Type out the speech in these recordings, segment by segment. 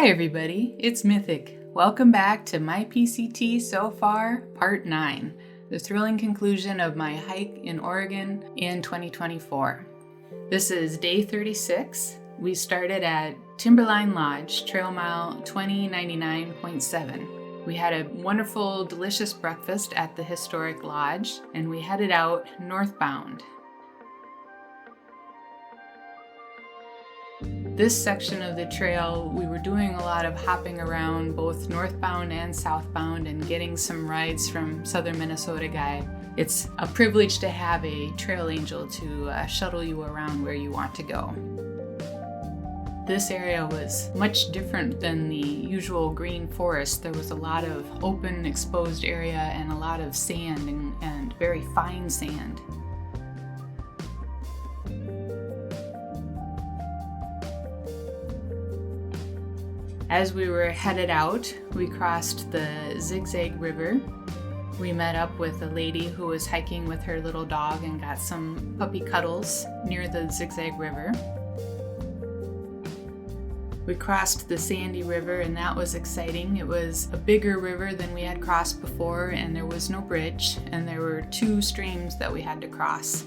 Hi everybody, it's Mythic. Welcome back to my PCT so far, part 9, the thrilling conclusion of my hike in Oregon in 2024. This is day 36. We started at Timberline Lodge, trail mile 2099.7. We had a wonderful, delicious breakfast at the historic lodge, and we headed out northbound. This section of the trail, we were doing a lot of hopping around both northbound and southbound and getting some rides from Southern Minnesota Guide. It's a privilege to have a trail angel to shuttle you around where you want to go. This area was much different than the usual green forest. There was a lot of open, exposed area and a lot of sand and very fine sand. As we were headed out, we crossed the Zigzag River. We met up with a lady who was hiking with her little dog and got some puppy cuddles near the Zigzag River. We crossed the Sandy River, and that was exciting. It was a bigger river than we had crossed before, and there was no bridge, and there were 2 streams that we had to cross.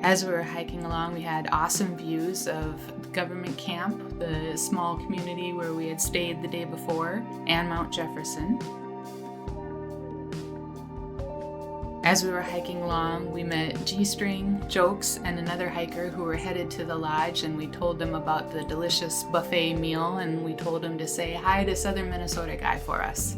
As we were hiking along, we had awesome views of government camp, the small community where we had stayed the day before, and Mount Jefferson. As we were hiking along, we met G-String, Jokes, and another hiker who were headed to the lodge, and we told them about the delicious buffet meal, and we told them to say hi to Southern Minnesota Guy for us.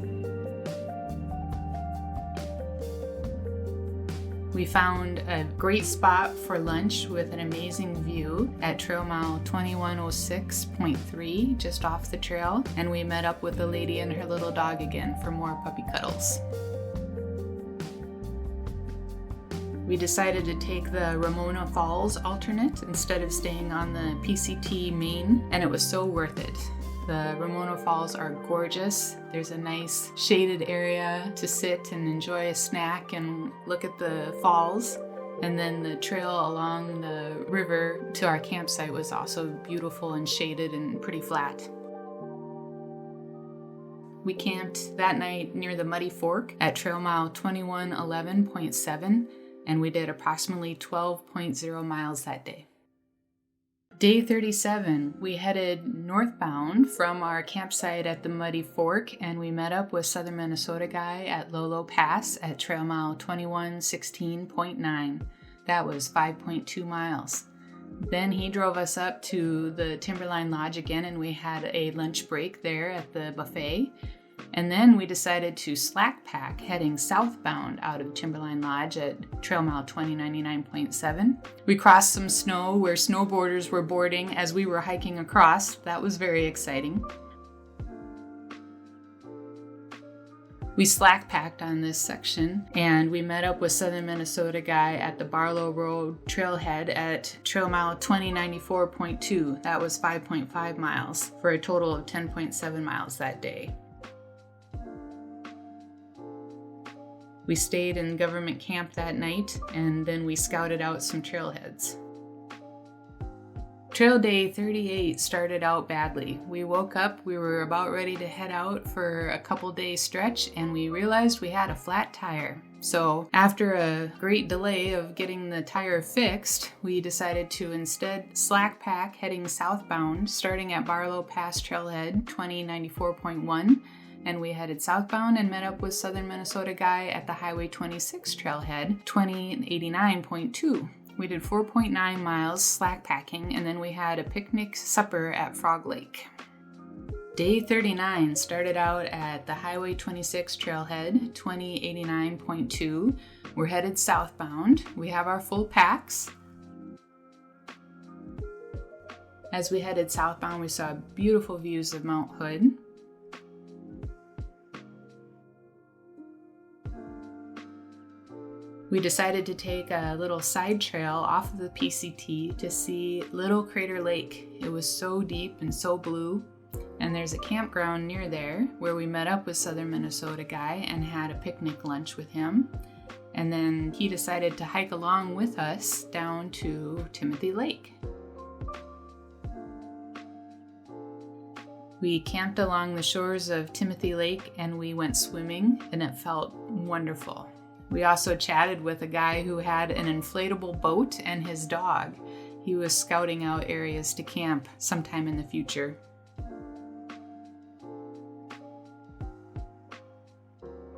We found a great spot for lunch with an amazing view at trail mile 2106.3, just off the trail, and we met up with a lady and her little dog again for more puppy cuddles. We decided to take the Ramona Falls alternate instead of staying on the PCT main, and it was so worth it. The Ramona Falls are gorgeous. There's a nice shaded area to sit and enjoy a snack and look at the falls. And then the trail along the river to our campsite was also beautiful and shaded and pretty flat. We camped that night near the Muddy Fork at trail mile 2111.7, and we did approximately 12.0 miles that day. Day 37, we headed northbound from our campsite at the Muddy Fork, and we met up with Southern Minnesota Guy at Lolo Pass at trail mile 2116.9. That was 5.2 miles. Then he drove us up to the Timberline Lodge again, and we had a lunch break there at the buffet. And then we decided to slackpack, heading southbound out of Timberline Lodge at trail mile 2099.7. We crossed some snow where snowboarders were boarding as we were hiking across. That was very exciting. We slackpacked on this section, and we met up with Southern Minnesota Guy at the Barlow Road trailhead at trail mile 2094.2. That was 5.5 miles for a total of 10.7 miles that day. We stayed in government camp that night, and then we scouted out some trailheads. Trail day 38 started out badly. We woke up, we were about ready to head out for a couple day stretch, and we realized we had a flat tire. So after a great delay of getting the tire fixed, we decided to instead slackpack heading southbound, starting at Barlow Pass Trailhead 2094.1. And we headed southbound and met up with Southern Minnesota Guy at the Highway 26 trailhead, 2089.2. We did 4.9 miles slackpacking, and then we had a picnic supper at Frog Lake. Day 39 started out at the Highway 26 trailhead, 2089.2. We're headed southbound. We have our full packs. As we headed southbound, we saw beautiful views of Mount Hood. We decided to take a little side trail off of the PCT to see Little Crater Lake. It was so deep and so blue, and there's a campground near there where we met up with Southern Minnesota Guy and had a picnic lunch with him. And then he decided to hike along with us down to Timothy Lake. We camped along the shores of Timothy Lake and we went swimming, and it felt wonderful. We also chatted with a guy who had an inflatable boat and his dog. He was scouting out areas to camp sometime in the future.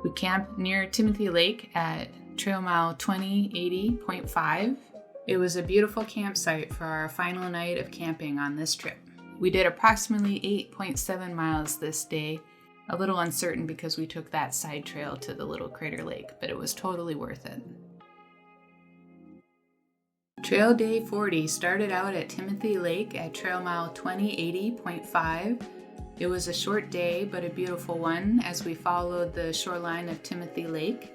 We camped near Timothy Lake at trail mile 2080.5. It was a beautiful campsite for our final night of camping on this trip. We did approximately 8.7 miles this day, a little uncertain because we took that side trail to the little crater lake, but it was totally worth it. Trail day 40 started out at Timothy Lake at trail mile 2080.5. It was a short day, but a beautiful one as we followed the shoreline of Timothy Lake.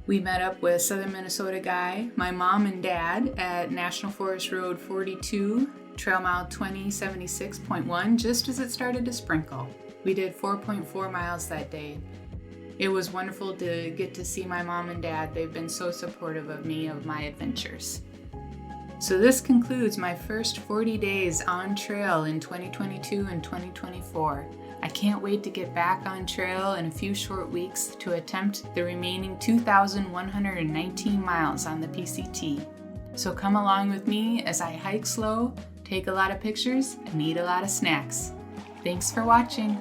We met up with Southern Minnesota Guy, my mom and dad at National Forest Road 42, trail mile 2076.1, just as it started to sprinkle. We did 4.4 miles that day. It was wonderful to get to see my mom and dad. They've been so supportive of me, of my adventures. So this concludes my first 40 days on trail in 2022 and 2024. I can't wait to get back on trail in a few short weeks to attempt the remaining 2,119 miles on the PCT. So come along with me as I hike slow, take a lot of pictures, and eat a lot of snacks. Thanks for watching.